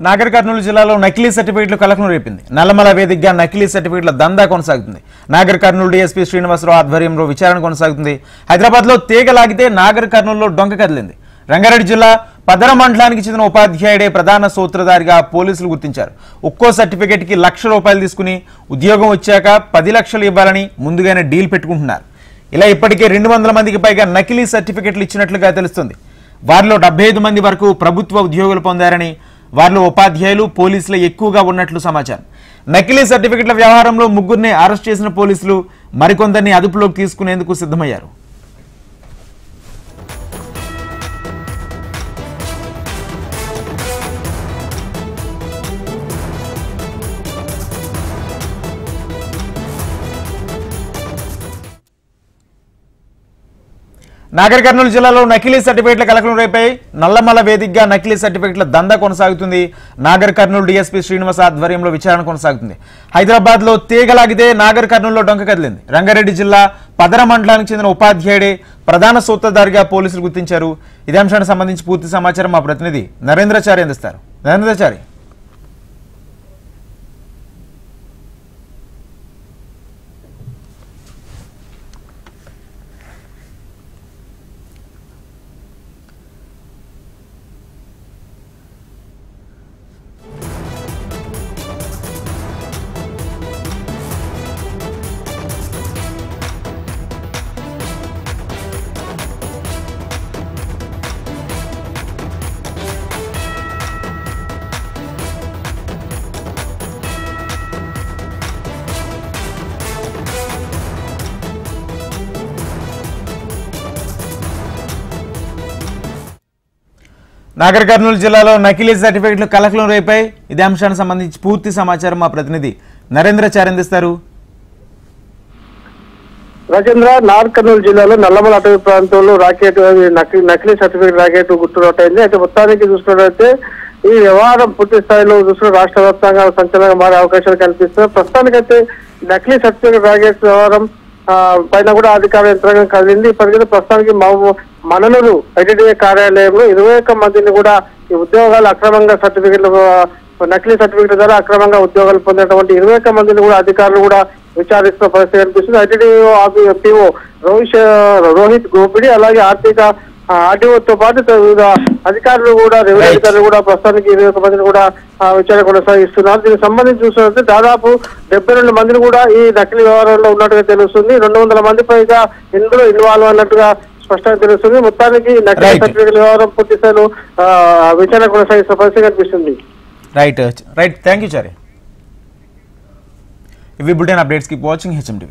నాగర్ కర్నూలు జిల్లాలో నకిలీ సర్టిఫికెట్లు కలకలం రేపింది. నల్లమల వేదికగా నకిలీ సర్టిఫికెట్ల దందా కొనసాగుతుంది. నాగర్ కర్నూలు డీఎస్పీ శ్రీనివాసరావు ఆధ్వర్యంలో విచారణ కొనసాగుతుంది. హైదరాబాద్లో తీగలాగితే నాగర్ కర్నూలులో డొంక కదిలింది. రంగారెడ్డి జిల్లా పదర మండలానికి చెందిన ఉపాధ్యాయుడే ప్రధాన సూత్రధారిగా పోలీసులు గుర్తించారు. ఒక్కో సర్టిఫికెట్కి ₹1,00,000 తీసుకుని ఉద్యోగం వచ్చాక 10 లక్షలు ఇవ్వాలని ముందుగానే డీల్ పెట్టుకుంటున్నారు. ఇలా ఇప్పటికే 200 మందికి పైగా నకిలీ సర్టిఫికెట్లు ఇచ్చినట్లుగా తెలుస్తుంది. వారిలో 75 మంది వరకు ప్రభుత్వ ఉద్యోగులు పొందారని, వారిలో ఉపాధ్యాయులు పోలీసులు ఎక్కువగా ఉన్నట్లు సమాచారం. నకిలీ సర్టిఫికెట్ల వ్యవహారంలో 3 అరెస్ట్ చేసిన పోలీసులు మరికొందరిని అదుపులోకి తీసుకునేందుకు సిద్ధమయ్యారు. నాగర్ కర్నూలు జిల్లాలో నకిలీ సర్టిఫికెట్ల కలకలం రేపాయి. నల్లమల వేదికగా నకిలీ సర్టిఫికెట్ల దందా కొనసాగుతుంది. నాగర్ కర్నూలు డీఎస్పీ శ్రీనివాస్ ఆధ్వర్యంలో విచారణ కొనసాగుతుంది. హైదరాబాద్ లో తీగలాగితే నాగర్ కర్నూలులో డొంక కదిలింది. రంగారెడ్డి జిల్లా పదర మండలానికి చెందిన ఉపాధ్యాయుడే ప్రధాన సూత్రధారిగా పోలీసులు గుర్తించారు. ఇదే అంశానికి సంబంధించి పూర్తి సమాచారం మా ప్రతినిధి నరేంద్రచారి అందిస్తారు. నరేంద్రచారి, నాగర్ కర్నూలు జిల్లాలో నకిలీ సర్టిఫికెట్లు కలకలం రేపాయి. ఇదే అంశానికి సంబంధించి పూర్తి సమాచారం మా ప్రతినిధి నరేంద్రచారి అందిస్తారు. రాజేంద్ర, నాగర్ కర్నూలు జిల్లాలో నల్లమల అటవీ ప్రాంతంలో రాకెట్ నకిలీ సర్టిఫికెట్ రాకెట్ గుర్తురట్టయింది. అయితే మొత్తానికి చూసుకున్నట్లయితే ఈ వ్యవహారం పూర్తి స్థాయిలో చూసుకున్న రాష్ట్ర వ్యాప్తంగా సంచలనంగా మారే అవకాశాలు కల్పిస్తున్నాయి. ప్రస్తుతానికైతే నకిలీ సర్టిఫికెట్ రాకెట్ వ్యవహారం పైన కూడా అధికార యంత్రాంగం కదిలింది. ఇప్పటికైతే ప్రస్తుతానికి మననూరు ఐటీడీఏ కార్యాలయంలో 21 మందిని కూడా ఈ ఉద్యోగాలు అక్రమంగా నకిలీ సర్టిఫికెట్ ద్వారా అక్రమంగా ఉద్యోగాలు పొందినటువంటి 21 మందిని కూడా అధికారులు కూడా విచారిస్తున్న పరిస్థితి కనిపిస్తుంది. ఐటీడీఏ పిఓ రోహిత్ గోపిడి, అలాగే ఆర్టీఓతో పాటు వివిధ అధికారులు కూడా రెవెన్యూ అధికారులు కూడా ప్రస్తుతానికి 21 మందిని కూడా విచారణ కొనసాగిస్తున్నారు. దీనికి సంబంధించి చూసినట్లయితే దాదాపు 72 మందిని కూడా ఈ నకిలీ వ్యవహారంలో ఉన్నట్టుగా తెలుస్తుంది. 200 మంది పైగా ఇందులో ఇన్వాల్వ్ అన్నట్టుగా స్పష్టంగా తెలుస్తుంది. మొత్తానికి నకిలీ సర్టిఫికెట్ వ్యవహారం పూర్తి స్థాయిలో విచారణ కొనసాగిస్తున్న పరిస్థితి కనిపిస్తుంది. రైట్, థ్యాంక్ యూ చారి. ఇవి bulletin updates, keep watching HM TV.